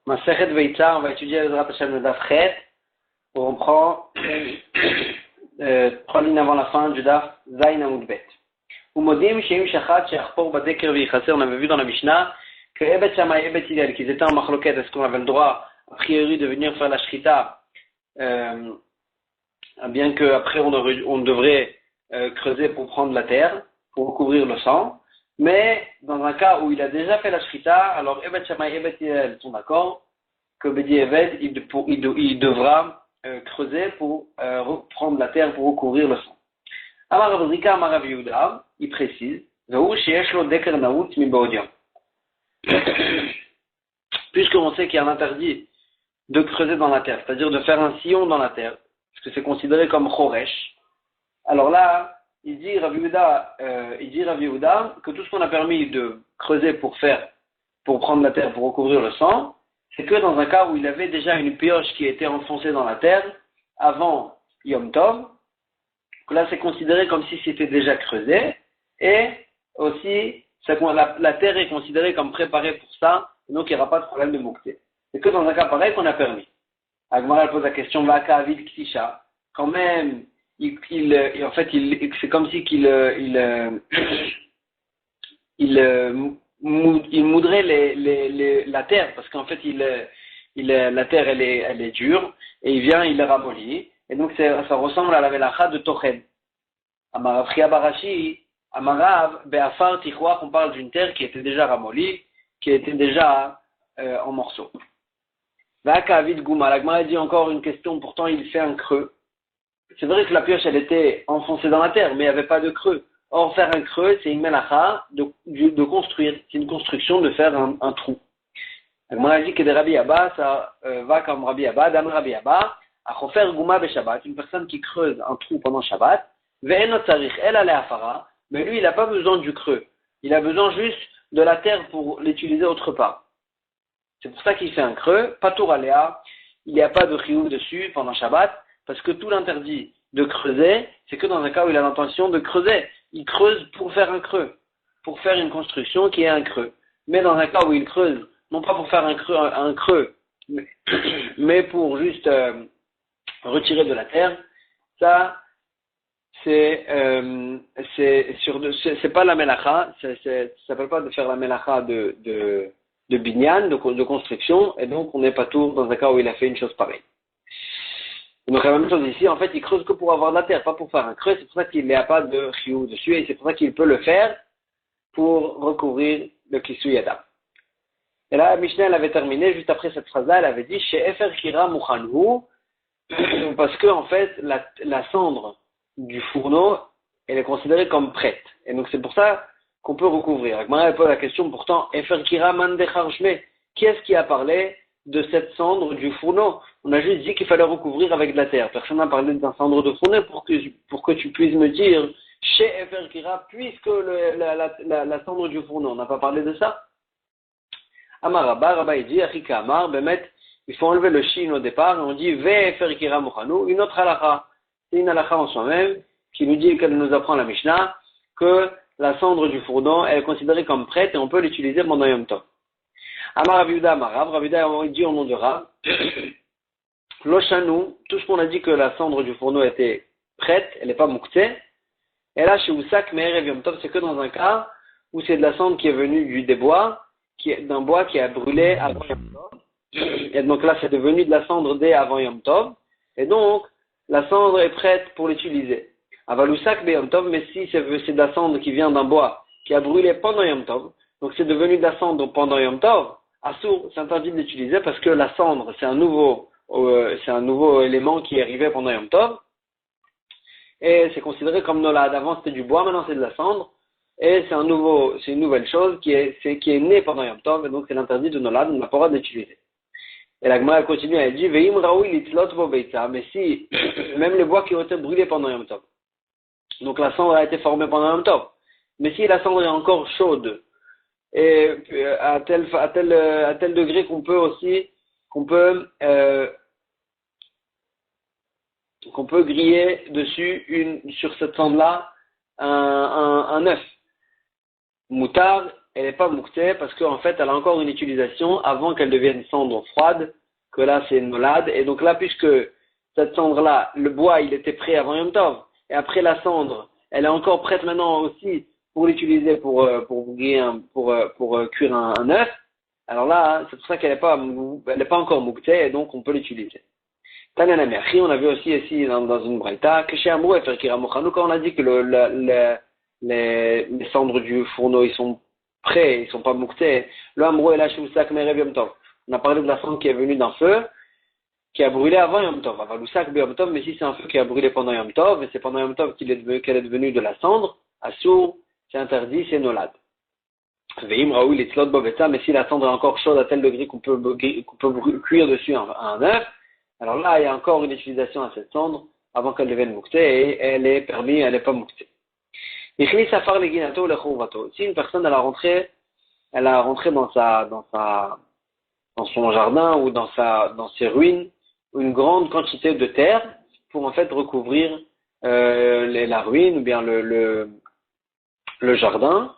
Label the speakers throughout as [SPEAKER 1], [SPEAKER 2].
[SPEAKER 1] Masechet Veitza, on va étudier le Drat Hashem le Daf Chet, où on prend 3 lignes avant la fin du Daf Zayin Amud Bet. Umodim Sheim Shachat Sheachpor Badeker Vichasser, on avait vu dans la Mishnah que Ebet Shammai et Ebet Hillel, qu'ils étaient en machloket, est-ce qu'on avait le droit, a priori, de venir faire la Shrita, bien qu'après on devrait creuser pour prendre la terre, pour recouvrir le sang. Mais dans un cas où il a déjà fait la shrita, alors Ebed Shammai et Ebed Hillel sont d'accord que Bedi Eved, il devra creuser pour reprendre la terre pour recouvrir le sang. Amar Rav Zrika, Amar Rav Yehuda, il précise, puisqu'on sait qu'il y a un interdit de creuser dans la terre, c'est-à-dire de faire un sillon dans la terre, parce que c'est considéré comme choresh. Alors là, il dit Rav Yehuda que tout ce qu'on a permis de creuser pour prendre la terre, pour recouvrir le sang, c'est que dans un cas où il avait déjà une pioche qui était enfoncée dans la terre avant Yom Tov, que là c'est considéré comme si c'était déjà creusé, et aussi la terre est considérée comme préparée pour ça, donc il n'y aura pas de problème de moukté. C'est que dans un cas pareil qu'on a permis. Agmara pose la question, Vaka Avid Ktisha, quand même, en fait, c'est comme si il moudrait la terre, parce qu'en fait, la terre, elle est dure, et il vient, il la ramollit, et donc ça ressemble à la melacha de Toched. Amarav Chia Barashi, Amarav Be'afar Tichouach, on parle d'une terre qui était déjà ramollie, qui était déjà en morceaux. Vaka Avid Gouma, l'Agmara dit encore une question, pourtant il fait un creux. C'est vrai que la pioche, elle était enfoncée dans la terre, mais il n'y avait pas de creux. Or, faire un creux, c'est une melacha de construire. C'est une construction de faire un trou. Donc, moi, je dis que de Rabbi Abba, ça va comme Rabbi Abba, Dam Rabbi Abba, à chofer gouma be Shabbat, une personne qui creuse un trou pendant Shabbat, ve'enot tzarich el ale afara, mais lui, il n'a pas besoin du creux. Il a besoin juste de la terre pour l'utiliser autre part. C'est pour ça qu'il fait un creux, patour aléa, il n'y a pas de chiyuv dessus pendant Shabbat, parce que tout l'interdit de creuser, c'est que dans un cas où il a l'intention de creuser. Il creuse pour faire un creux, pour faire une construction qui est un creux. Mais dans un cas où il creuse, non pas pour faire un creux, mais pour juste retirer de la terre, ça, c'est pas la melacha, ça s'appelle pas de faire la melacha de binyan, de construction, et donc on n'est pas tout dans un cas où il a fait une chose pareille. Donc la même chose ici, en fait, il creuse que pour avoir de la terre, pas pour faire un creux, c'est pour ça qu'il n'y a pas de chiyuv dessus, et c'est pour ça qu'il peut le faire pour recouvrir le kisui yada. Et là, Mishnah, elle avait terminé, juste après cette phrase-là, elle avait dit, chez Efer Kira Mukhanhu, parce que, en fait, la cendre du fourneau, elle est considérée comme prête. Et donc c'est pour ça qu'on peut recouvrir. Agmara pose la question, pourtant, Efer Kira Mandecharshme, qui est-ce qui a parlé de cette cendre du fourneau? On a juste dit qu'il fallait recouvrir avec de la terre. Personne n'a parlé d'un cendre de fourneau pour que tu puisses me dire chez Efer Kira, puisque la cendre du fourneau. On n'a pas parlé de ça. Amar Rabba il dit Achika Amar, Bemet, il faut enlever le shin au départ et on dit Ve Efer Kira Mukhanu, une autre halakha. C'est une halakha en soi-même qui nous dit, qu'elle nous apprend la Mishnah, que la cendre du fourneau elle est considérée comme prête et on peut l'utiliser pendant Yom Tov. Amar Rav Yehuda Amarav, Rav Yehuda dit au nom de Rav, Loshanu, tout ce qu'on a dit que la cendre du fourneau était prête, elle n'est pas moukté, et là chez Usak Me'erev Yom Tov, c'est que dans un cas où c'est de la cendre qui est venue d'un bois qui a brûlé avant Yom Tov, et donc là c'est devenu de la cendre dès avant Yom Tov, et donc la cendre est prête pour l'utiliser. Aval Usak Be Yom Tov, mais si c'est de la cendre qui vient d'un bois qui a brûlé pendant Yom Tov, donc c'est devenu de la cendre pendant Yom Tov, Assour, c'est interdit de l'utiliser parce que la cendre, c'est un nouveau élément qui est arrivé pendant Yom Tov, et c'est considéré comme nolad. Avant c'était du bois, maintenant c'est de la cendre, et c'est une nouvelle chose qui est née pendant Yom Tov, et donc c'est l'interdit de nolad, on n'a pas le droit d'utiliser. Et la Gemara continue, elle dit, Veim raoui litlot bo beitza, mais si, même les bois qui ont été brûlés pendant Yom Tov, donc la cendre a été formée pendant Yom Tov, mais si la cendre est encore chaude, et à tel degré qu'on peut griller dessus sur cette cendre-là un œuf. Moutar elle n'est pas mouktée parce qu'en fait, elle a encore une utilisation avant qu'elle devienne cendre froide, que là, c'est une nolade. Et donc là, puisque cette cendre-là, le bois, il était prêt avant Yom Tov, et après la cendre, elle est encore prête maintenant aussi pour l'utiliser pour cuire un œuf. Alors là, c'est pour ça qu'elle n'est pas encore mouktée, et donc on peut l'utiliser. Tananamiachi, on a vu aussi ici dans une braïta, que chez Amrou et Ferkira Mochanou, quand on a dit que les cendres du fourneau, ils sont prêts, ils sont pas mouktés, le Amrou et la Shumsak Merev Yom Tov. On a parlé de la cendre qui est venue d'un feu, qui a brûlé avant Yom Tov. Avalousak Yom Tov, mais si c'est un feu qui a brûlé pendant Yom Tov, et c'est pendant Yom Tov qu'elle est devenue de la cendre, Assour, c'est interdit, c'est nolad. Veim Raoul et Tlot Bobeta, mais si la cendre est encore chaude à tel degré qu'on peut cuire dessus un œuf, alors là, il y a encore une utilisation à cette cendre avant qu'elle devienne mouktée et elle est permis, elle n'est pas mouktée. Si une personne elle a rentré dans son jardin ou dans ses ruines une grande quantité de terre pour en fait recouvrir la ruine ou bien le jardin.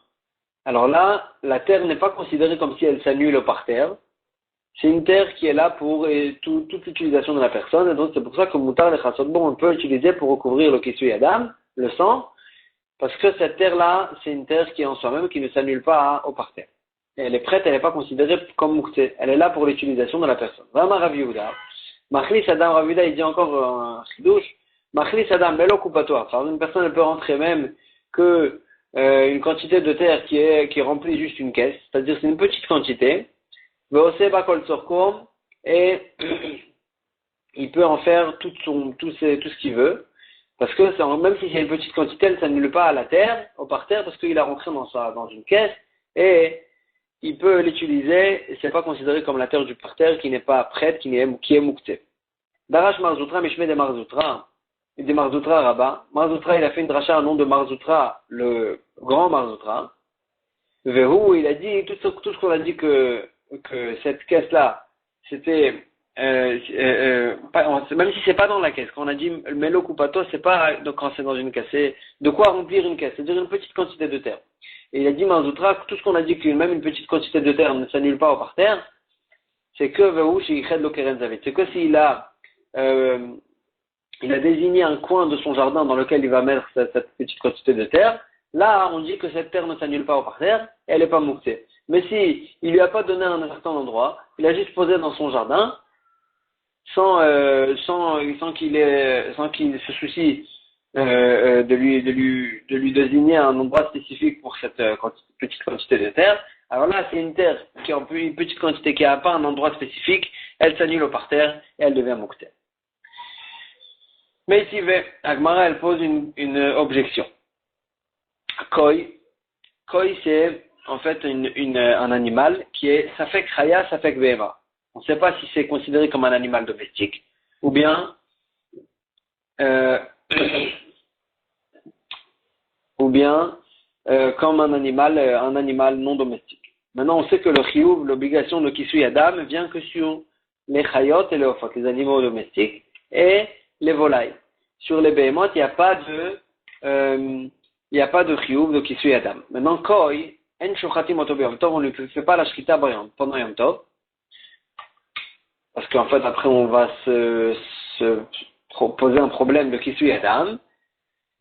[SPEAKER 1] Alors là, la terre n'est pas considérée comme si elle s'annule au parterre. C'est une terre qui est là pour toute l'utilisation de la personne. Et donc, c'est pour ça que Moutar et Chassotbo, on peut l'utiliser pour recouvrir le Kisui Adam, le sang, parce que cette terre-là, c'est une terre qui est en soi-même, qui ne s'annule pas au parterre. Et elle est prête, elle n'est pas considérée comme Moukté. Elle est là pour l'utilisation de la personne. Vama Rav Yehuda. Machlis Adam, Rav Yehuda, il dit encore un chidouche. Machlis Adam, belo coupatoire. Alors, une personne, elle peut rentrer même que une quantité de terre qui remplit juste une caisse. C'est-à-dire, c'est une petite quantité. Et il peut en faire tout ce qu'il veut, parce que même si c'est une petite quantité, elle ne s'annule pas à la terre, au parterre, parce qu'il a rentré dans une caisse, et il peut l'utiliser, et c'est pas considéré comme la terre du parterre qui n'est pas prête, qui est mouktée. Darash Marzoutra, Mishme de Marzoutra, des Marzoutra Rabat. Marzoutra, il a fait une dracha au nom de Marzoutra, le grand Marzoutra. Verrou, il a dit, tout ce qu'on a dit que cette caisse-là, c'était, même si c'est pas dans la caisse, quand on a dit Melo Kupato, c'est pas quand c'est dans une caisse, c'est de quoi remplir une caisse, c'est-à-dire une petite quantité de terre. Et il a dit Marzoutra, tout ce qu'on a dit que même une petite quantité de terre ne s'annule pas au parterre, c'est que Verrou, c'est que s'il il a désigné un coin de son jardin dans lequel il va mettre cette petite quantité de terre, là, on dit que cette terre ne s'annule pas au parterre, et elle n'est pas mouktée. Mais si il lui a pas donné un certain endroit, il a juste posé dans son jardin, sans qu'il se soucie de lui désigner un endroit spécifique pour cette petite quantité de terre. Alors là, c'est une terre qui a une petite quantité qui n'a pas un endroit spécifique, elle s'annule au parterre et elle devient mouktée. Mais ici, Agmara, elle pose une objection. Koi, c'est en fait un animal qui est Safek Chaya, Safek Behema. On ne sait pas si c'est considéré comme un animal domestique ou bien comme un animal non domestique. Maintenant, on sait que le chiyuv, l'obligation de Kisui Adam, vient que sur les chayot et les ofot, les animaux domestiques et les volailles. Sur les behemoth, il n'y a pas de chiyuv de Kisui Adam. Maintenant, koi, en shochatim oto b'yom tov, on ne fait pas la shrita pendant Yom Tov. Parce qu'en fait, après, on va se poser un problème de Kisui Adam.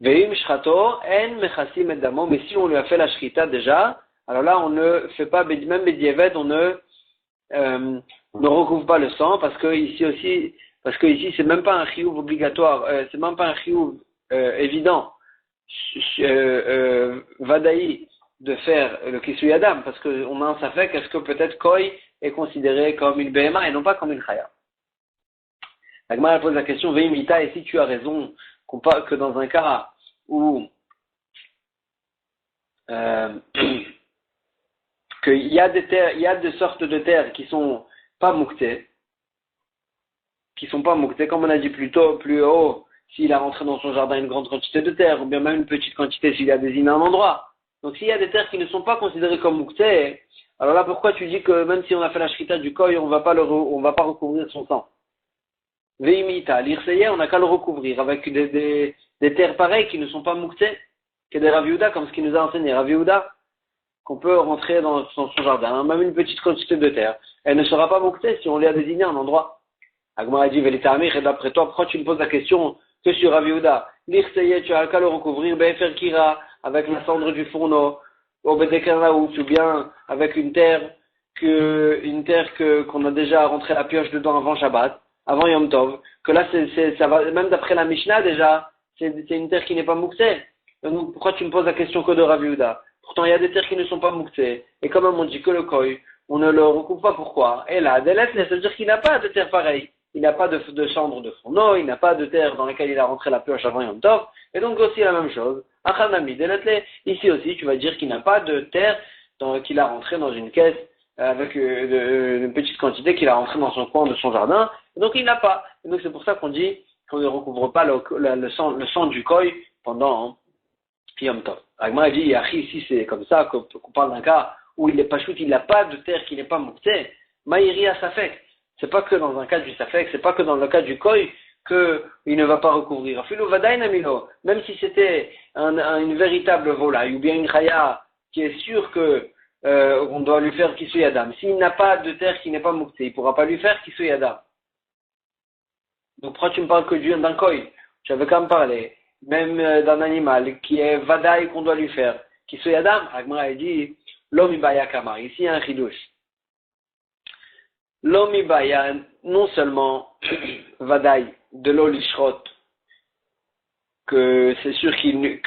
[SPEAKER 1] Veim shrato, en mechasim et damo, mais si on lui a fait la shrita déjà, alors là, on ne fait pas, même Bediavad, on ne recouvre pas le sang, parce que ici, c'est même pas un chiyuv obligatoire, c'est même pas un chiyuv évident, vadaï, de faire le Kisui Adam, parce qu'on a un safek, est-ce que peut-être Koi est considéré comme une BMA et non pas comme une Chaya. L'Agmara pose la question, Veimita, et si tu as raison, que dans un cas où qu'il y a des sortes de terres qui sont pas mouktées, comme on a dit plus haut, s'il a rentré dans son jardin une grande quantité de terre, ou bien même une petite quantité s'il a désigné un endroit. Donc s'il y a des terres qui ne sont pas considérées comme mouktées, alors là pourquoi tu dis que même si on a fait la shrita du koi, on va pas recouvrir son sang? Veimita, l'irseye, on n'a qu'à le recouvrir avec des terres pareilles qui ne sont pas mouktées, que des Rav Yehuda, comme ce qu'il nous a enseigné. Rav Yehuda, qu'on peut rentrer dans son jardin, même une petite quantité de terre, elle ne sera pas mouktée si on lui a désigné un endroit. Agmar a dit, et d'après toi, pourquoi tu me poses la question que sur Rav Yehuda? L'Irseye, tu as qu'à le recouvrir, Befer Kira, avec la cendre du fourneau, au Bedekaraout, ou bien avec une terre qu'on a déjà rentré la pioche dedans avant Shabbat, avant Yom Tov, que là, ça va, même d'après la Mishnah déjà, c'est une terre qui n'est pas mouktée. Donc, pourquoi tu me poses la question que de Rav Yehuda? Pourtant, il y a des terres qui ne sont pas mouktées. Et quand même, on dit que le koi, on ne le recouvre pas. Pourquoi? Et là, Delet, ça veut dire qu'il n'a pas de terre pareille. Il n'a pas de cendre de fourneau, il n'a pas de terre dans laquelle il a rentré la pioche avant Yom Tov. Et donc, aussi la même chose. Achanami, Delet, ici aussi, tu vas dire qu'il n'a pas de terre qu'il a rentré dans une caisse avec une petite quantité qu'il a rentré dans son coin de son jardin. Et donc, il n'a pas. Et donc, c'est pour ça qu'on dit qu'on ne recouvre pas le sang du koi pendant Yom Tov. Agma dit, ici c'est comme ça qu'on parle d'un cas où il est pas il n'a pas de terre qui n'est pas moutée. Maïri à Safek. C'est pas que dans un cas du Safek, c'est pas que dans le cas du Koi qu'il ne va pas recouvrir. Même si c'était une véritable volaille ou bien une chaya qui est sûr que on doit lui faire Kisui Adam. S'il n'a pas de terre qui n'est pas moutée, il ne pourra pas lui faire Kisui Adam. Donc pourquoi tu me parles que d'un Koi? Tu avais qu'à me parler. Même d'un animal qui est vadaï qu'on doit lui faire. Qui soit Adam, Agmara a dit, l'homme ibaya kamar. Ici, il y a un chidouche. L'homme ibaya, non seulement vadaï, de l'eau lishrot, que c'est sûr qu'il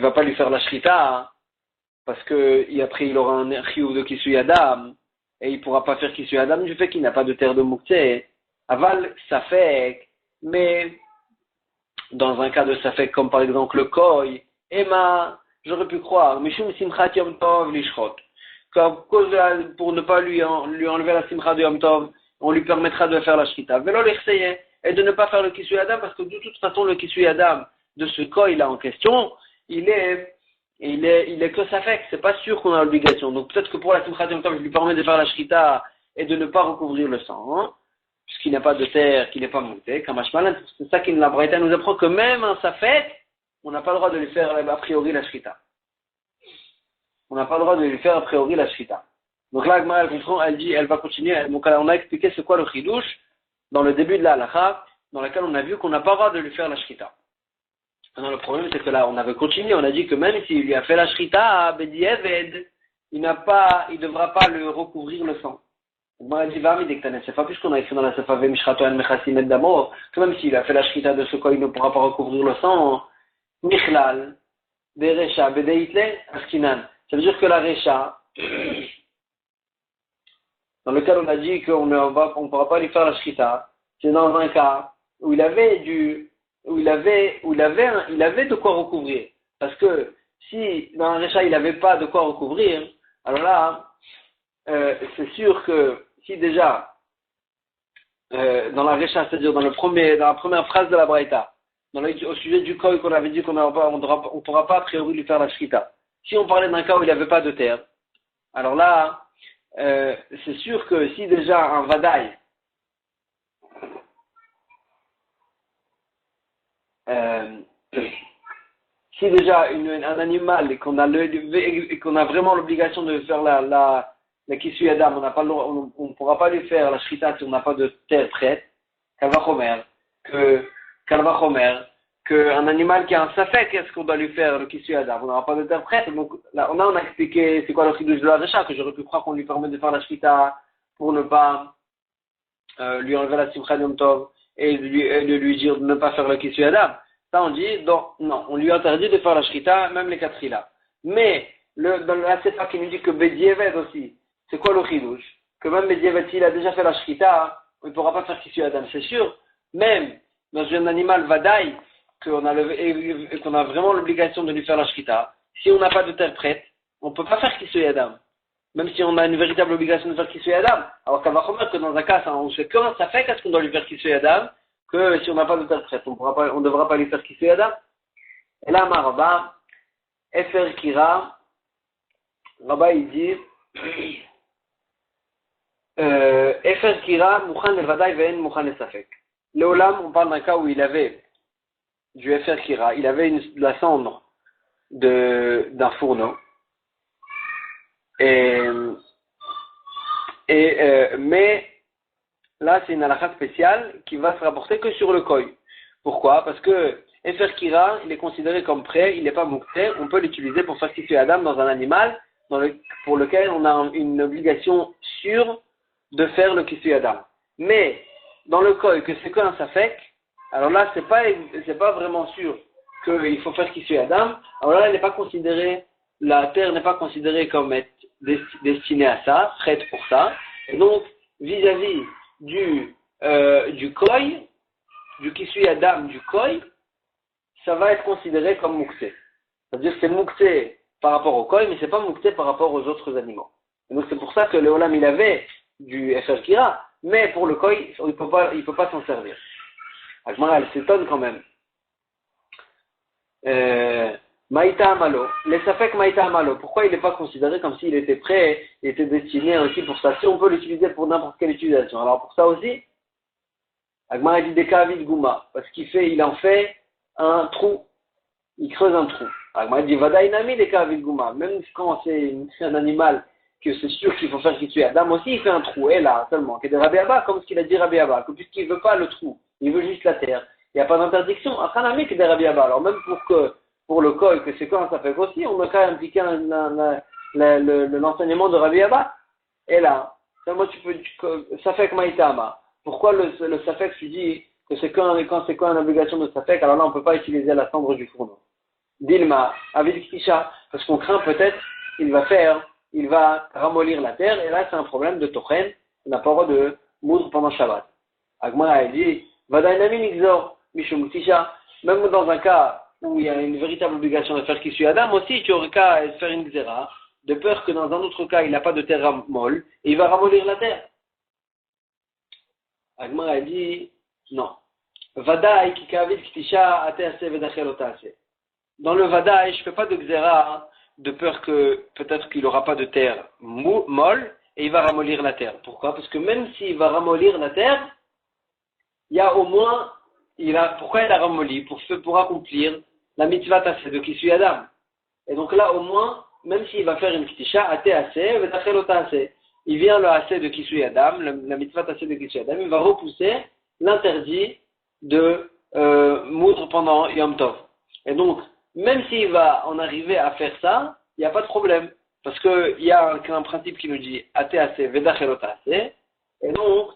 [SPEAKER 1] va pas lui faire la shrita, hein, parce que après il aura un chiyuv de Kisui Adam, et il pourra pas faire Kisui Adam du fait qu'il n'a pas de terre de mouktsé. Aval, ça fait. Mais, dans un cas de Safek, comme par exemple le Koi, Emma, j'aurais pu croire, Mishum Simchat Yom Tov Lishrot, pour ne pas lui enlever la Simchat de Yom Tov, on lui permettra de faire la Shrita. Velo l'Echseye, et de ne pas faire le Kisui Adam, parce que de toute façon, le Kisui Adam de ce Koi là en question, il est que Safek, c'est pas sûr qu'on a l'obligation. Donc peut-être que pour la Simchat Yom Tov, je lui permets de faire la Shrita et de ne pas recouvrir le sang, hein, puisqu'il n'a pas de terre, qu'il n'est pas monté, c'est ça la Braïta nous apprend que même un Safek, on n'a pas le droit de lui faire a priori la Shrita. On n'a pas le droit de lui faire a priori la Shrita. Donc là, Agmara, elle comprend, elle dit, elle va continuer. Donc on a expliqué c'est quoi le chidouche dans le début de la halakha, dans laquelle on a vu qu'on n'a pas le droit de lui faire la Shrita. Alors le problème, c'est que là, on avait continué, on a dit que même s'il lui a fait la Shrita, Bedi Eved, il ne devra pas le recouvrir le sang. C'est pas plus qu'on a écrit dans la Sefa Mishrato Mechasim et Damo, que même s'il a fait la Shrita de ce quoi, il ne pourra pas recouvrir le sang. Michlal, Beresha, Bedeitle, Askinan. Ça veut dire que la Resha, dans lequel on a dit qu'on ne pourra pas lui faire la Shrita, c'est dans un cas où il avait de quoi recouvrir. Parce que si dans la Resha il n'avait pas de quoi recouvrir, alors là, c'est sûr que si déjà dans la Resha, c'est-à-dire dans la première phrase de la Braïta, au sujet du Koi qu'on avait dit qu'on ne pourra pas a priori lui faire la Shrita. Si on parlait d'un cas où il n'avait pas de terre, alors là, c'est sûr que si déjà un Vadaï si déjà un animal et qu'on a vraiment l'obligation de faire la Kisui Adam, on ne pourra pas lui faire la Shrita si on n'a pas de terre prête, Kalvachomer, qu'un animal qui a un Safek, est-ce qu'on doit lui faire le Kisui Adam? On n'aura pas de terre prête, donc là, on a expliqué c'est quoi le chidouche de la Recha, que j'aurais pu croire qu'on lui permet de faire la Shrita pour ne pas lui enlever la Simcha Yom Tov et de lui dire de ne pas faire le Kisui Adam. Ça on dit, non, on lui interdit de faire la Shrita, même les quatre là. Mais, dans la Sefa qui nous dit que Bedievet aussi, c'est quoi le chidouche? Que même Bedievet, s'il a déjà fait la Shrita, il ne pourra pas faire Kisui Adam, c'est sûr. Même dans un animal Vadaï, qu'on a vraiment l'obligation de lui faire la Shrita, si on n'a pas de terre prête, on ne peut pas faire Kisui Adam. Même si on a une véritable obligation de faire Kisui Adam. Alors qu'à Vachomer, que dans un cas, on sait comment ça fait, qu'est-ce qu'on doit lui faire Kisui Adam, que si on n'a pas de terre prête, on ne devra pas lui faire Kisui Adam. Et là, Maraba, Efer Kira, Rabba il dit, Efer Kira, Mouchan el Vadaï ve'en Mouchan el Safek. Le Olam, on parle d'un cas où il avait du Efer Kira, il avait de la cendre d'un fourneau. Mais là, c'est une halakha spéciale qui va se rapporter que sur le koy. Pourquoi? Parce que Efer Kira, il est considéré comme prêt, il n'est pas moukté, on peut l'utiliser pour faire kisui Adam dans un animal pour lequel on a une obligation sûre de faire le kisui Adam. Mais dans le koy, que c'est qu'un safek, alors là, c'est pas vraiment sûr qu'il faut faire kisui Adam. Alors là, elle n'est pas considérée, la terre n'est pas considérée comme être destinée à ça, prête pour ça. Et donc, vis-à-vis du koy, du kisui Adam du koy, ça va être considéré comme mouktsé. C'est-à-dire que c'est mouktsé par rapport au koy, mais c'est pas mouktsé par rapport aux autres animaux. Et donc c'est pour ça que le Olam il avait du Efer Kira, mais pour le koy, il peut pas s'en servir. Agmara, elle s'étonne quand même. Maïta Amalo, les Safek Maïta Amalo, pourquoi il n'est pas considéré comme s'il était prêt, il était destiné aussi pour ça? Si on peut l'utiliser pour n'importe quelle utilisation. Alors pour ça aussi, Agmara dit des kavid gouma, parce il en fait un trou, il creuse un trou. Agmara dit vada inami des kavid gouma, même quand c'est un animal que c'est sûr qu'il faut faire qu'il tue Adam aussi, il fait un trou, et là seulement, qui est de Rabbi Abba, comme ce qu'il a dit Rabbi Abba, que puisqu'il veut pas le trou, il veut juste la terre, il n'y a pas d'interdiction, achanami qui est de Rabbi Abba. Alors même pour le koy, que c'est quand ça fait aussi, on a quand même impliqué l'enseignement de Rabbi Abba. Et là, seulement Safek Maïtama. Pourquoi le Safek, tu dis que c'est quand c'est quoi une obligation de Safek, alors là on ne peut pas utiliser la cendre du fourneau. Dilma, Avid Kisha, parce qu'on craint peut-être qu'il va ramollir la terre, et là c'est un problème de Tochen, on n'a pas le droit de moudre pendant Shabbat. Agmara a dit, Vadainami Nixor, Mishum Kisha, même dans un cas où il y a une véritable obligation de faire Kisui Adam, aussi tu aurais qu'à faire une Xéra, de peur que dans un autre cas il n'a pas de terre molle, et il va ramollir la terre. Agmara a dit, non. Vadaï ki kavid ktisha atease vedachelotase. Dans le Vadaï, je ne fais pas de Xéra, de peur que peut-être qu'il n'aura pas de terre molle, et il va ramollir la terre. Pourquoi? Parce que même s'il va ramollir la terre, il y a au moins, pourquoi il a ramolli? Pour accomplir la mitzvah tassé de Kisui Adam. Et donc là, au moins, même s'il va faire une ktisha, atease vedachelotase. Il vient le assez de Kisui Adam, la mitzvah tassé de Kisui Adam, il va repousser l'interdit de moudre pendant Yom Tov. Et donc, même s'il va en arriver à faire ça, il n'y a pas de problème. Parce qu'il y a un principe qui nous dit Atease Vedachelotase. Et donc,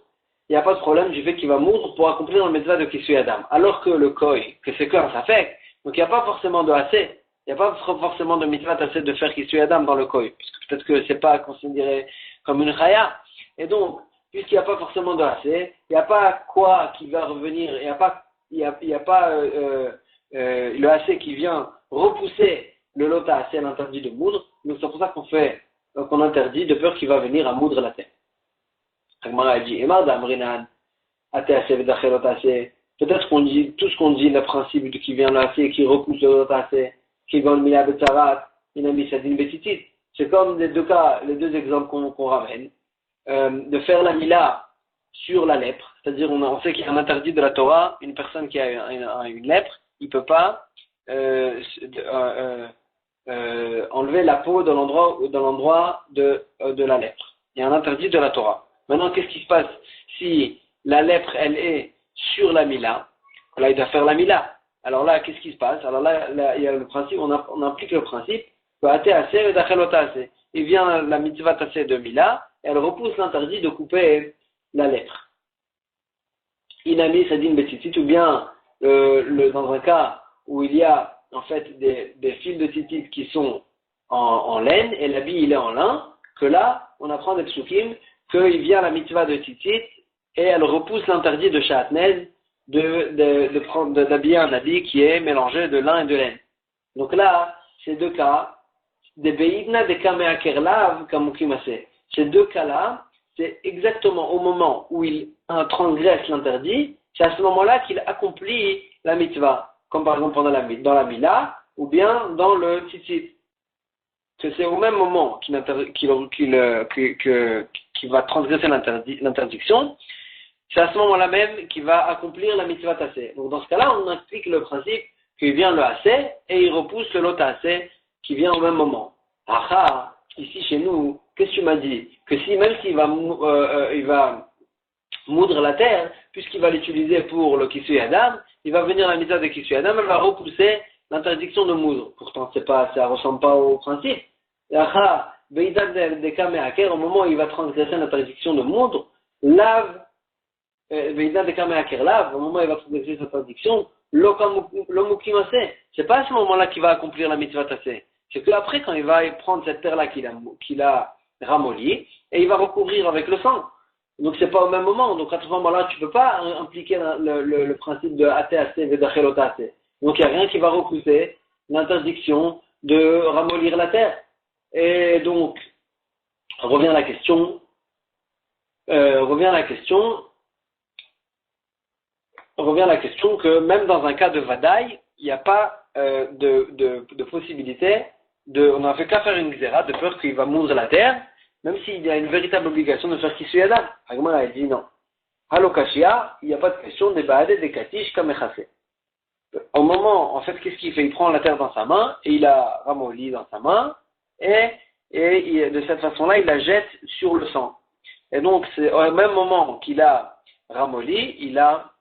[SPEAKER 1] il n'y a pas de problème du fait qu'il va moudre pour accomplir le mitzvah de Kisui Adam. Alors que le Koy, que c'est qu'un Safek, donc il n'y a pas forcément de assez. Il n'y a pas forcément de mitzvah tassé de faire Kisui Adam dans le Koy. Parce que peut-être que ce n'est pas considéré comme une Chaya. Et donc, puisqu'il n'y a pas forcément de assez, il n'y a pas quoi qui va revenir, il n'y a pas le assez qui vient repousser le lota assez à l'interdit de moudre, donc c'est pour ça qu'on interdit de peur qu'il va venir à moudre la terre. Peut-être qu'on dit tout ce qu'on dit, le principe qui vient là assez, qui repousse le lota assez, qui gagne mila betzarat, inami sadin betitit. C'est comme les deux exemples qu'on ramène, de faire la mila sur la lèpre, c'est-à-dire on sait qu'il y a un interdit de la Torah, une personne qui a une lèpre, il ne peut pas enlever la peau dans l'endroit de la lèpre. Il y a un interdit de la Torah. Maintenant, qu'est-ce qui se passe si la lèpre, elle est sur la mila? Là, il doit faire la mila. Alors là, qu'est-ce qui se passe? Alors là, il y a le principe, on implique le principe, il vient la mitzvah tassé de mila, et elle repousse l'interdit de couper la lèpre. Inami sadin betitit, ou bien dans un cas où il y a en fait des fils de titit qui sont en laine et l'habit il est en lin, que là on apprend des psukim qu'il vient la mitzvah de titit et elle repousse l'interdit de shatnez d'habiller un habit qui est mélangé de lin et de laine. Donc là, ces deux cas, des beidna des kameakerlav kamukimase. Ces deux cas-là, c'est exactement au moment où il transgresse l'interdit, c'est à ce moment-là qu'il accomplit la mitzvah, comme par exemple dans la mila, ou bien dans le tzitzit. C'est au même moment qu'il va transgresser l'interdiction, c'est à ce moment-là même qu'il va accomplir la mitzvah tassé. Donc dans ce cas-là, on explique le principe qu'il vient le assez et il repousse le lot assez qui vient au même moment. Ah, ici chez nous, qu'est-ce que tu m'as dit? Que si même s'il va, il va moudre la terre, puisqu'il va l'utiliser pour le Kisui Adam, il va venir la mitzvah de Kisui Adam, elle va repousser l'interdiction de moudre. Pourtant, ça ressemble pas au principe. Au moment où il va transgresser l'interdiction de moudre, lave, au moment où il va transgresser cette interdiction, l'omukimase. C'est pas à ce moment-là qu'il va accomplir la mitzvah tassé. C'est que après, quand il va prendre cette terre-là qu'il a ramollie, et il va recouvrir avec le sang. Donc c'est pas au même moment. Donc à ce moment-là, tu peux pas impliquer le principe de ATAC et d'Achelotase. Donc il n'y a rien qui va repousser l'interdiction de ramollir la terre. Et donc, revient la question que même dans un cas de Vadaï, il n'y a pas de possibilité on n'a fait qu'à faire une xéra de peur qu'il va moudre la terre, même s'il y a une véritable obligation de faire Kisui Adam. Agma a dit non. Halokashia, il n'y a pas de question des baadé, des katish, kamechase. Au moment, en fait, qu'est-ce qu'il fait? Il prend la terre dans sa main, et il la ramollit dans sa main, et de cette façon-là, il la jette sur le sang. Et donc, c'est au même moment qu'il a ramolli, il a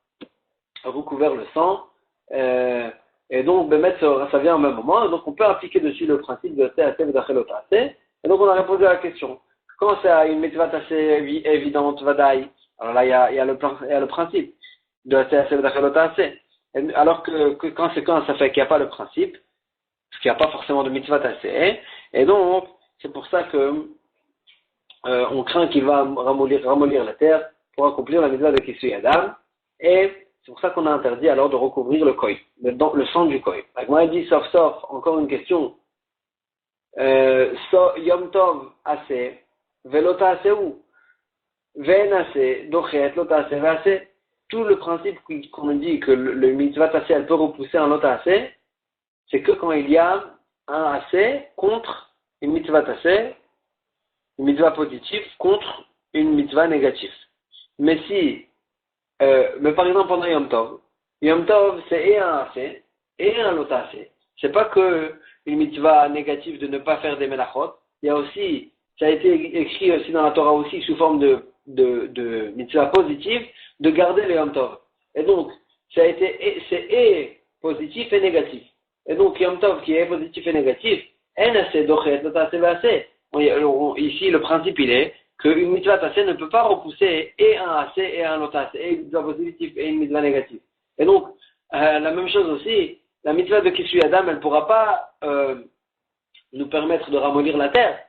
[SPEAKER 1] recouvert le sang, et donc, ça vient au même moment, et donc on peut appliquer dessus le principe de TAC et d'Achelotase. Et donc, on a répondu à la question. Quand c'est une mitzvah assez évidente, Vadaï, alors là, il y a le principe de TAC et d'Achelotase. Alors que quand ça fait qu'il n'y a pas le principe, parce qu'il n'y a pas forcément de mitzvah tassé, et donc, c'est pour ça que on craint qu'il va ramollir la terre pour accomplir la mitzvah de Kisui Adam, et c'est pour ça qu'on a interdit alors de recouvrir le koï, le sang du koï. Moi, il dit, sauf, encore une question, Yom Tov assez, velota assez où? Ven assez, dochet, lota assez, assez. Tout le principe qu'on dit que le mitzvah tassé, elle peut repousser un lota assez, c'est que quand il y a un assez contre une mitzvah tassé, une mitzvah positive contre une mitzvah négative. Mais mais par exemple pendant Yom Tov c'est et un assez et un lot assez. C'est pas que une mitzvah négative de ne pas faire des melachot. Il y a aussi, ça a été écrit aussi dans la Torah aussi sous forme de mitzvah positive de garder le Yom Tov. Et donc c'est et positif et négatif. Et donc Yom Tov qui est positif et négatif, en assez dochet lot assez assez. Ici le principe il est qu'une mitzvah tassé ne peut pas repousser et un assez et un lot assez, et une mitzvah positive et une mitzvah négative. Et donc, la même chose aussi, la mitzvah de Kisui Adam, elle ne pourra pas nous permettre de ramollir la terre,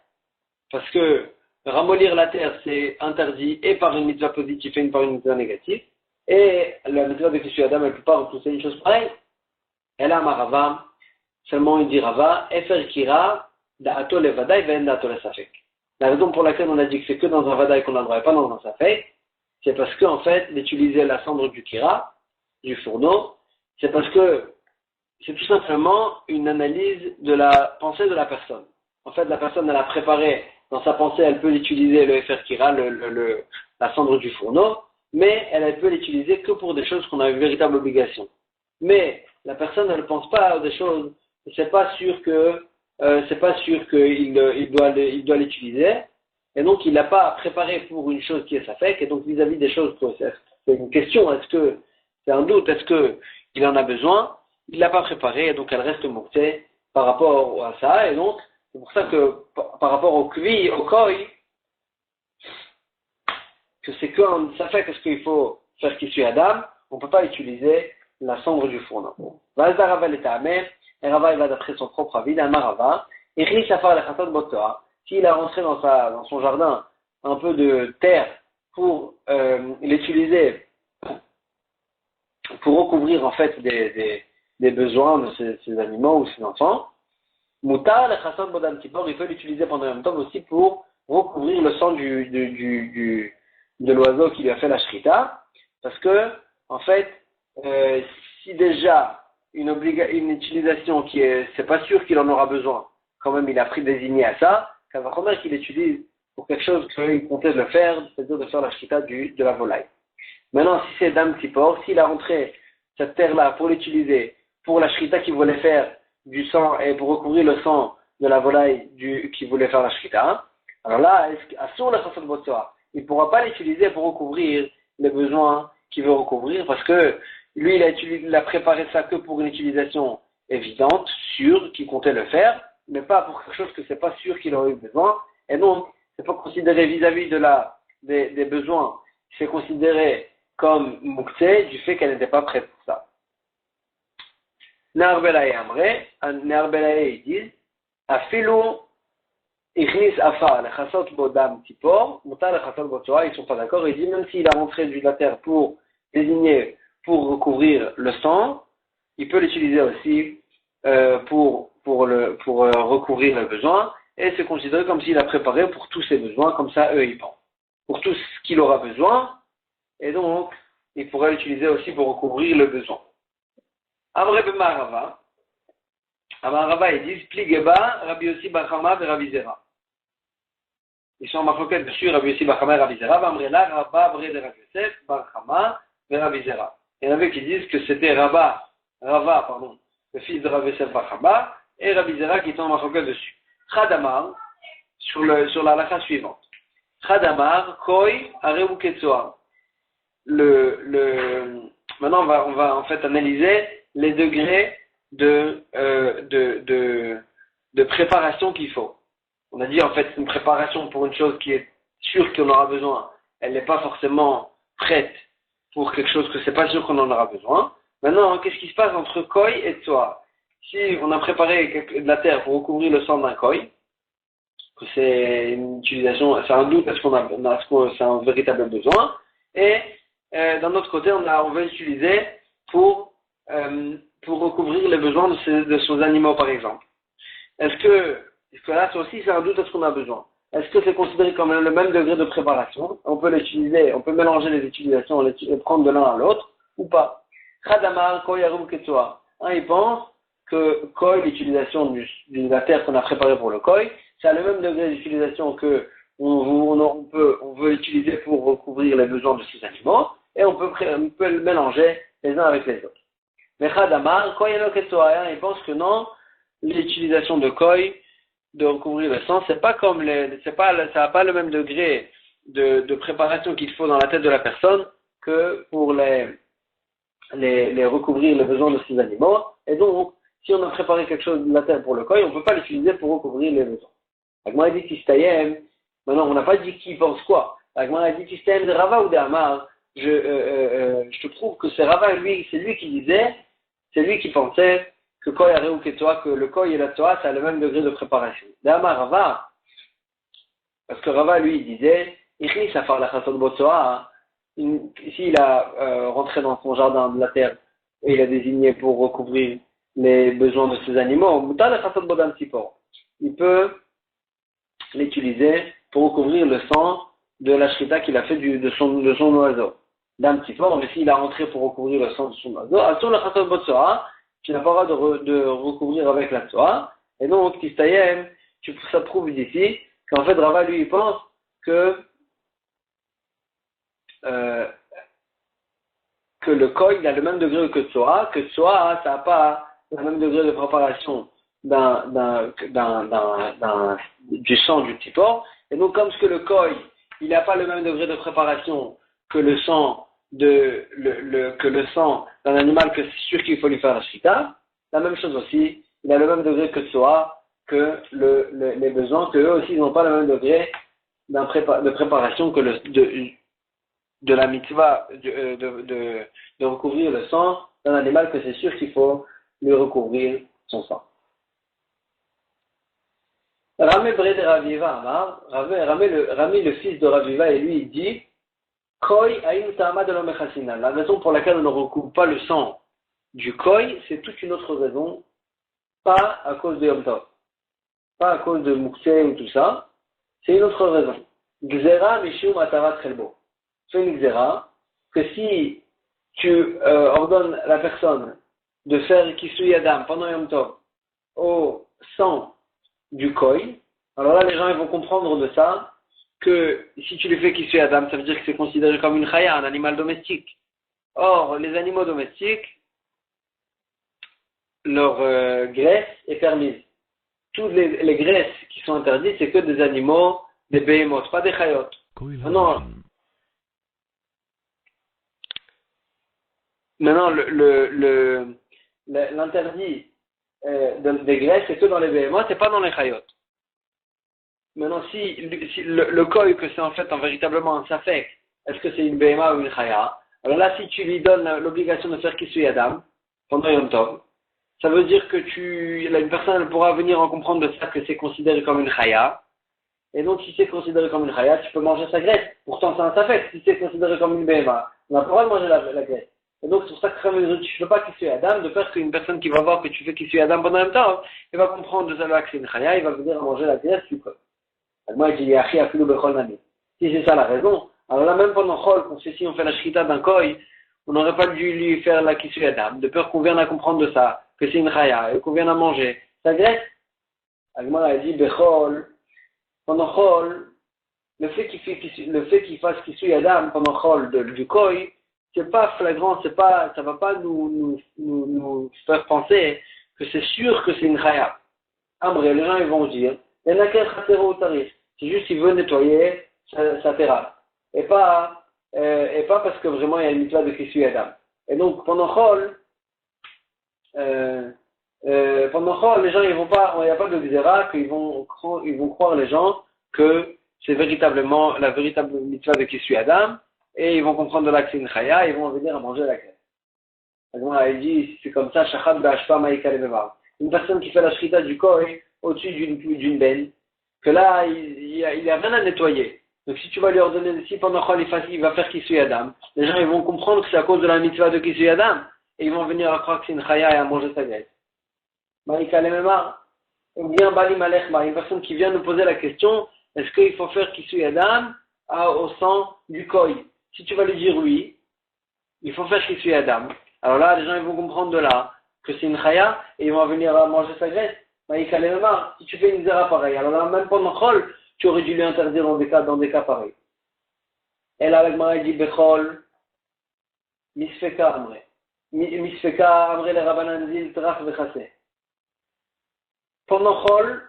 [SPEAKER 1] parce que ramollir la terre, c'est interdit et par une mitzvah positive et par une mitzvah négative, et la mitzvah de Kisui Adam, elle ne peut pas repousser une chose pareille. Elle a Marava, seulement il dit Rava, Efer Kira, Da'ato le Vadaï, Ve'en Da'ato le Safek. La raison pour laquelle on a dit que c'est que dans un Vadaï qu'on a le droit et pas dans un Safek, c'est parce qu'en fait, d'utiliser la cendre du Kira, du fourneau, c'est parce que c'est tout simplement une analyse de la pensée de la personne. En fait, la personne, elle a préparé, dans sa pensée, elle peut l'utiliser, le Efer Kira, la cendre du fourneau, mais elle peut l'utiliser que pour des choses qu'on a une véritable obligation. Mais la personne, elle ne pense pas à des choses, c'est pas sûr qu'il doit l'utiliser, et donc il n'a pas préparé pour une chose qui est safek, et donc vis-à-vis des choses, c'est une question, est-ce que c'est un doute, est-ce qu'il en a besoin, il ne l'a pas préparé, et donc elle reste moktée par rapport à ça, et donc c'est pour ça que par rapport au kvi, au koi, que c'est qu'un safek, est-ce qu'il faut faire Kisui Adam, on ne peut pas utiliser la cendre du fourneau. Vazda Rava l'Etamer, et Rava il va d'après son propre avis, d'Alma Rava, et Ri Safar le Chatat Botoa, s'il a rentré dans son jardin un peu de terre pour l'utiliser pour recouvrir en fait des besoins de ses animaux ou ses enfants, Moutar le Chatat Bodam Kipor, il peut l'utiliser pendant un temps aussi pour recouvrir le sang de l'oiseau qui lui a fait la shrita, parce que en fait si déjà une utilisation qui est, c'est pas sûr qu'il en aura besoin, quand même il a pris désigné à ça, ça va quand qu'il l'utilise pour quelque chose qu'il comptait de le faire, c'est-à-dire de faire la shrita de la volaille. Maintenant, si c'est Dam Tzipor, s'il a rentré cette terre-là pour l'utiliser pour la shrita qu'il voulait faire du sang et pour recouvrir le sang de la volaille qui voulait faire la shrita, alors là, assur la chasot botsoa, il ne pourra pas l'utiliser pour recouvrir les besoins qu'il veut recouvrir parce que lui, il a préparé ça que pour une utilisation évidente, sûre, qu'il comptait le faire, mais pas pour quelque chose que c'est pas sûr qu'il aurait eu besoin. Et donc, c'est pas considéré vis-à-vis des besoins, c'est considéré comme muktzeh du fait qu'elle n'était pas prête pour ça. Ne'arbelaye amre, Ne'arbelaye ils disent, afilo ichnis afar lechasot bodam tipor, mutar lechasot botsoa, ils sont pas d'accord, ils disent même s'il a rentré de la terre pour désigner, pour recouvrir le sang, il peut l'utiliser aussi pour recouvrir le besoin, et c'est considéré comme s'il a préparé pour tous ses besoins, comme ça eux ils pensent. Pour tout ce qu'il aura besoin, et donc il pourrait l'utiliser aussi pour recouvrir le besoin. Amre b'marava, Amarava ils disent Pligeba, Rabbi Yossi bar Chama et Rabbi Zera. Ils sont en marloquette dessus, Rabbi Yossi bar Chama et Rabbi Zera, Amrela, Rabba, Bre de Rabbi Yosef, bar Chama et Rabbi Zera. Il y en avait qui disent que c'était Rava, le fils de Rabbi Yosef bar Chama, et Rabbi Zera qui sont en marloquette dessus. Chadamar, sur la halakha suivante. Chadamar, Koi, Areu Ketsoa. Maintenant on va en fait analyser les degrés de préparation qu'il faut. On a dit en fait une préparation pour une chose qui est sûre qu'on aura besoin, elle n'est pas forcément prête pour quelque chose que c'est pas sûr qu'on en aura besoin. Maintenant, qu'est-ce qui se passe entre koi et tsoa? Si on a préparé de la terre pour recouvrir le sang d'un koi, que c'est une utilisation, c'est un doute, est-ce que c'est un véritable besoin, et d'un autre côté, on va l'utiliser pour recouvrir les besoins de ces animaux, par exemple. Est-ce que là, ça aussi, c'est un doute, est-ce qu'on a besoin? Est-ce que c'est considéré comme le même degré de préparation? On peut l'utiliser, on peut mélanger les utilisations, les prendre de l'un à l'autre, ou pas? Khadamar, koi, arum, ketsoa. Il pense que koi, l'utilisation de la terre qu'on a préparée pour le koi, c'est le même degré d'utilisation que on veut l'utiliser pour recouvrir les besoins de ces animaux, et on peut le mélanger les uns avec les autres. Mais Khadamar, koi, arum, ketsoa, il pense que non, l'utilisation de koi, de recouvrir le sang, ça n'a pas le même degré de préparation qu'il faut dans la tête de la personne que pour les recouvrir les besoins de ces animaux. Et donc, si on a préparé quelque chose de la terre pour le koi, on ne peut pas l'utiliser pour recouvrir les besoins. Agmara dit Tistayem, maintenant on n'a pas dit qui pense quoi. Agmara dit Tistayem de Rava ou de Amar, je te prouve que c'est Rava, c'est lui qui disait, c'est lui qui pensait que koi areu ketsoa, que le koi et la tsoa, ça a le même degré de préparation. D'Amar Rava, parce que Rava lui il disait, Ichnis a fait la chasson botsoa, s'il a rentré dans son jardin de la terre et il a désigné pour recouvrir les besoins de ses animaux, il peut l'utiliser pour recouvrir le sang de la shrita qu'il a fait de son oiseau. D'un petit peu, mais s'il a rentré pour recouvrir le sang de son oiseau, sur la chasson botsoa, tu n'as pas le droit de recouvrir avec la tsoa. Et donc, Tistayem, ça prouve d'ici qu'en fait, Rava lui il pense que le koi il a le même degré que tsoa, ça n'a pas le même degré de préparation du sang du tipor. Et donc, comme ce que le koi il n'a pas le même degré de préparation que le sang d'un animal que c'est sûr qu'il faut lui faire la shita, la même chose aussi, il a le même degré que tsoa, que les besoins, que eux aussi ils n'ont pas le même degré de préparation que de la mitzvah de recouvrir le sang d'un animal que c'est sûr qu'il faut lui recouvrir son sang. Ramé Bre de Raviva Amar, Rami le fils de Raviva, et lui il dit Koi aïn ta'ama de l'omechasina. La raison pour laquelle on ne recouvre pas le sang du koi, c'est toute une autre raison, pas à cause de Yom Tov, pas à cause de Moukseh ou tout ça, c'est une autre raison. Gzera mishum atarat chelbo. C'est une gzera que si tu ordonnes à la personne de faire kisui adam pendant Yom Tov au sang du koi, alors là les gens ils vont comprendre de ça que si tu lui fais kisui adam, ça veut dire que c'est considéré comme une chaya, un animal domestique. Or, les animaux domestiques, graisse est permise. Toutes les graisses qui sont interdites, c'est que des animaux, des behemoths, pas des chayot. Maintenant, l'interdit des graisses, c'est que dans les behemoths, c'est pas dans les chayot. Maintenant, si le koi, que c'est en fait véritablement un safek, est-ce que c'est une behema ou une chaya? Alors là, si tu lui donnes l'obligation de faire Kisui Adam pendant Yom Tov, ça veut dire que une personne elle pourra venir en comprendre de ça que c'est considéré comme une chaya. Et donc, si c'est considéré comme une chaya, tu peux manger sa graisse. Pourtant, c'est un safek. Si c'est considéré comme une behema, on n'a pas le droit de manger la graisse. Et donc, c'est pour ça que tu ne fais pas Kisui Adam, de faire qu'une personne qui va voir que tu fais Kisui Adam pendant Yom Tov, il va comprendre de ça que c'est une chaya, il va venir manger la graisse du corps. Moi, je dis, si c'est ça la raison, alors là, même pendant Chol, si on fait la shrita d'un koi, on n'aurait pas dû lui faire la kisui adam, de peur qu'on vienne à comprendre de ça, que c'est une chaya, et qu'on vienne à manger sa graisse. Agmar a dit, Bechol, pendant Chol, le fait qu'il fasse kisui adam pendant Chol du koi, c'est pas flagrant, ça va pas nous faire penser que c'est sûr que c'est une chaya. Après, les gens ils vont dire, il y en a qu'un khatero au tarif. C'est juste qu'il veut nettoyer sa terrasse. Et pas parce que vraiment il y a une mitzvah de Kisui Adam. Et donc, pendant Chol, les gens, ils vont pas, il n'y a pas de xéra, qu'ils vont croire les gens que c'est véritablement la véritable mitzvah de Kisui Adam, et ils vont comprendre de la Ksin Chaya, et ils vont venir à manger la graisse. Donc, il dit, c'est comme ça, Shachat Ba'ashpa Ma'ika Levevar. Une personne qui fait la shrita du koi au-dessus d'une benne, que là, il y a rien à nettoyer. Donc si tu vas lui ordonner, si pendant Chol il va faire Kisui Adam, les gens ils vont comprendre que c'est à cause de la mitzvah de Kisui Adam, et ils vont venir à croire que c'est une chaya et à manger sa graisse. Marika Lememar, ou bien Bali Malechma, une personne qui vient nous poser la question, est-ce qu'il faut faire Kisui Adam au sang du koi? Si tu vas lui dire oui, il faut faire Kisui Adam. Alors là, les gens ils vont comprendre de là que c'est une chaya et ils vont venir à manger sa graisse. Maïka Lememar, si tu fais une zera pareille, alors là, même pendant Chol, tu aurais dû lui interdire dans des cas pareils. Et là, l'Agmara dit Bechol, Misfeka Amre. Misfeka Amre le Rabbanan Zil Trach Vechase. Pendant Chol,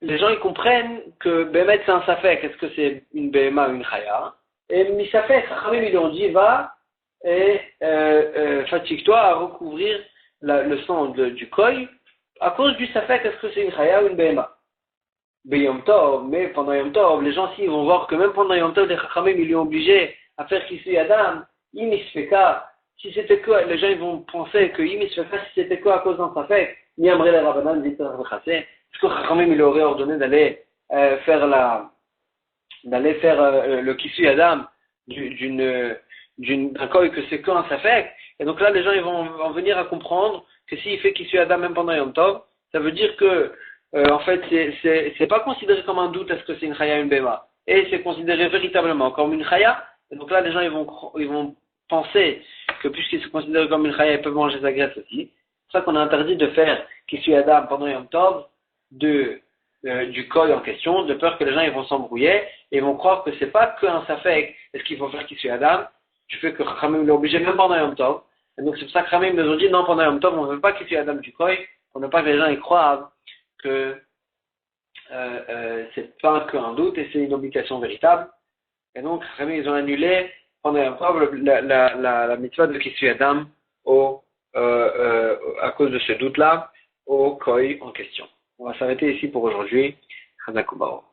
[SPEAKER 1] les gens ils comprennent que Bémet c'est un safek, est-ce que c'est une Béma ou une Chaya? Et Misafek, Chachamim ils lui ont dit va et fatigue-toi à recouvrir le sang du koi à cause du safek, est-ce que c'est une chaya ou une behema? Yom Tov, mais pendant Yom Tov, les gens ils vont voir que même pendant Yom Tov, les chachamim ils lui ont obligé à faire Kisui Adam, imisfeka, si c'était que, les gens ils vont penser que imisfeka, si c'était que à cause d'un safek, ni amre le Rabbanan dit Vechase, est-ce que chachamim il aurait ordonné d'aller faire le Kisui Adam d'un koi que c'est qu'un safek? Et donc là, les gens ils vont en venir à comprendre que s'il fait Kisui Adam même pendant Yom Tov, ça veut dire que en fait c'est pas considéré comme un doute est-ce que c'est une chaya ou une bema, et c'est considéré véritablement comme une chaya. Et donc là, les gens ils vont penser que puisqu'ils se considèrent comme une chaya, ils peuvent manger sa graisse aussi. C'est pour ça qu'on a interdit de faire Kisui Adam pendant Yom Tov du koi en question, de peur que les gens ils vont s'embrouiller et ils vont croire que c'est pas qu'un safek est-ce qu'il faut faire Kisui Adam. Tu fais que Chachamim l'est obligé même pendant Yom Tov. Et donc c'est pour ça que Chachamim nous ont dit non, pendant Yom Tov, on ne veut pas Kisui Adam du koi, pour ne pas que les gens y croient que c'est pas qu'un doute et c'est une obligation véritable. Et donc Chachamim ils ont annulé pendant Yom Tov la mitzvah de Kisui Adam à cause de ce doute-là au koi en question. On va s'arrêter ici pour aujourd'hui. Chazak U'Barok.